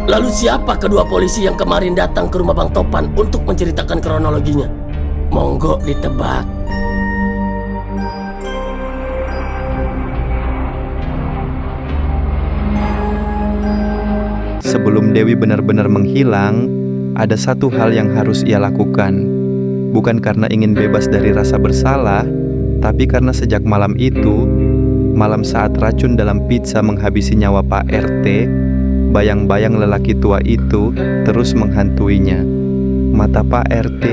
Lalu siapa kedua polisi yang kemarin datang ke rumah Bang Topan untuk menceritakan kronologinya? Monggo ditebak. Sebelum Dewi benar-benar menghilang, ada satu hal yang harus ia lakukan. Bukan karena ingin bebas dari rasa bersalah, tapi karena sejak malam itu, malam saat racun dalam pizza menghabisi nyawa Pak RT, bayang-bayang lelaki tua itu terus menghantuinya. Mata Pak RT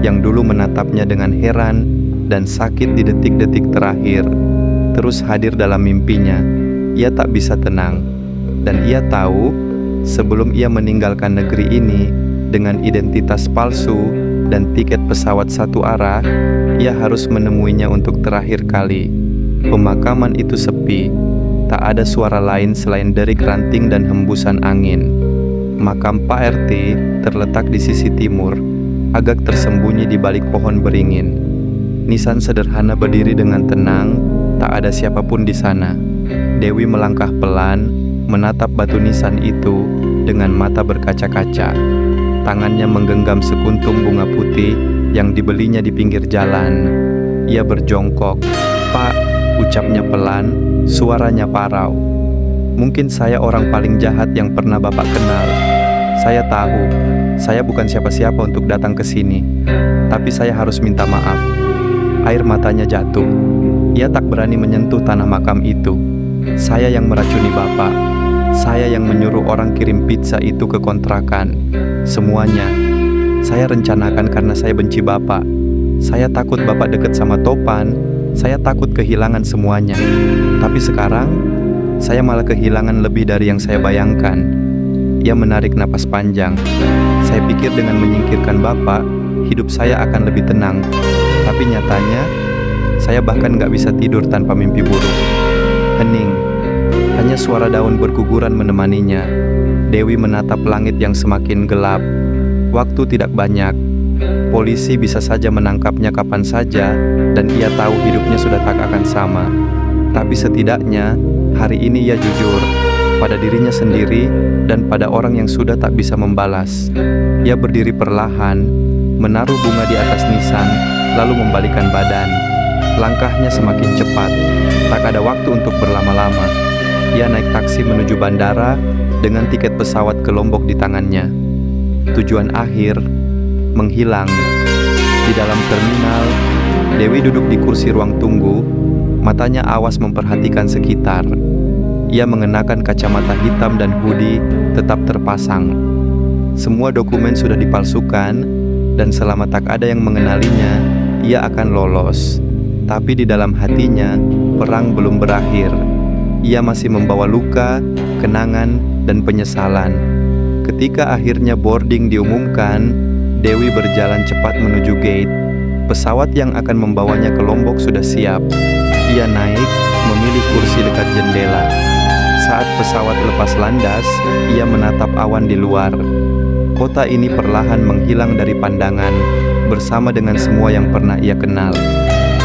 yang dulu menatapnya dengan heran dan sakit di detik-detik terakhir, terus hadir dalam mimpinya. Ia tak bisa tenang, dan ia tahu sebelum ia meninggalkan negeri ini dengan identitas palsu dan tiket pesawat satu arah, ia harus menemuinya untuk terakhir kali. Pemakaman itu sepi, tak ada suara lain selain derik ranting dan hembusan angin. Makam Pak RT terletak di sisi timur, agak tersembunyi di balik pohon beringin. Nisan sederhana berdiri dengan tenang, tak ada siapapun di sana. Dewi melangkah pelan, menatap batu nisan itu dengan mata berkaca-kaca. Tangannya menggenggam sekuntum bunga putih yang dibelinya di pinggir jalan. Ia berjongkok. "Pak," ucapnya pelan, suaranya parau. "Mungkin saya orang paling jahat yang pernah Bapak kenal. Saya tahu, saya bukan siapa-siapa untuk datang ke sini. Tapi saya harus minta maaf." Air matanya jatuh. Ia tak berani menyentuh tanah makam itu. "Saya yang meracuni Bapak. Saya yang menyuruh orang kirim pizza itu ke kontrakan. Semuanya. Saya rencanakan karena saya benci Bapak. Saya takut Bapak dekat sama Topan. Saya takut kehilangan semuanya. Tapi sekarang, saya malah kehilangan lebih dari yang saya bayangkan." Ia menarik napas panjang. "Saya pikir dengan menyingkirkan Bapak, hidup saya akan lebih tenang. Tapi nyatanya, saya bahkan gak bisa tidur tanpa mimpi buruk." Hening. Hanya suara daun berguguran menemaninya. Dewi menatap langit yang semakin gelap. Waktu tidak banyak. Polisi bisa saja menangkapnya kapan saja, dan ia tahu hidupnya sudah tak akan sama. Tapi setidaknya, hari ini ia jujur pada dirinya sendiri dan pada orang yang sudah tak bisa membalas. Ia berdiri perlahan, menaruh bunga di atas nisan, lalu membalikkan badan. Langkahnya semakin cepat. Tak ada waktu untuk berlama-lama. Ia naik taksi menuju bandara dengan tiket pesawat ke Lombok di tangannya. Tujuan akhir, menghilang. Di dalam terminal, Dewi duduk di kursi ruang tunggu, matanya awas memperhatikan sekitar. Ia mengenakan kacamata hitam dan hoodie tetap terpasang. Semua dokumen sudah dipalsukan, dan selama tak ada yang mengenalinya, ia akan lolos. Tapi di dalam hatinya, perang belum berakhir. Ia masih membawa luka, kenangan, dan penyesalan. Ketika akhirnya boarding diumumkan, Dewi berjalan cepat menuju gate. Pesawat yang akan membawanya ke Lombok sudah siap. Ia naik, memilih kursi dekat jendela. Saat pesawat lepas landas, ia menatap awan di luar. Kota ini perlahan menghilang dari pandangan, bersama dengan semua yang pernah ia kenal.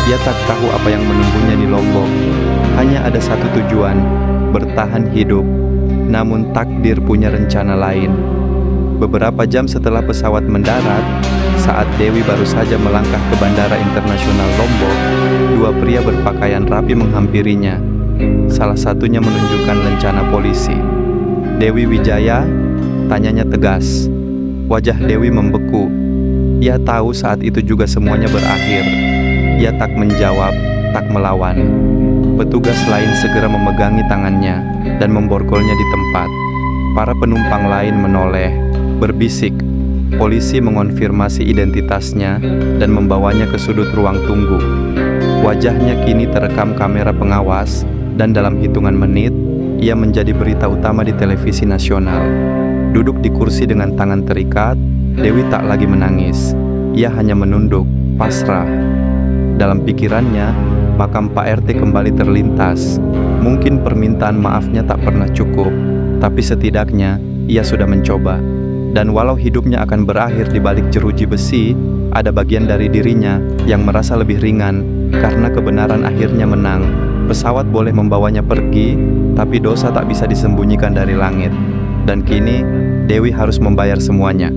Ia tak tahu apa yang menunggunya di Lombok. Hanya ada satu tujuan, bertahan hidup. Namun takdir punya rencana lain. Beberapa jam setelah pesawat mendarat, saat Dewi baru saja melangkah ke Bandara Internasional Lombok, dua pria berpakaian rapi menghampirinya. Salah satunya menunjukkan lencana polisi. "Dewi Wijaya?" tanyanya tegas. Wajah Dewi membeku. Ia tahu saat itu juga semuanya berakhir. Ia tak menjawab, tak melawan. Petugas lain segera memegangi tangannya dan memborgolnya di tempat. Para penumpang lain menoleh, berbisik. Polisi mengonfirmasi identitasnya dan membawanya ke sudut ruang tunggu. Wajahnya kini terekam kamera pengawas, dan dalam hitungan menit, ia menjadi berita utama di televisi nasional. Duduk di kursi dengan tangan terikat, Dewi tak lagi menangis. Ia hanya menunduk, pasrah. Dalam pikirannya, makam Pak RT kembali terlintas. Mungkin permintaan maafnya tak pernah cukup, tapi setidaknya ia sudah mencoba. Dan walau hidupnya akan berakhir di balik jeruji besi, ada bagian dari dirinya yang merasa lebih ringan karena kebenaran akhirnya menang. Pesawat boleh membawanya pergi, tapi dosa tak bisa disembunyikan dari langit. Dan kini Dewi harus membayar semuanya.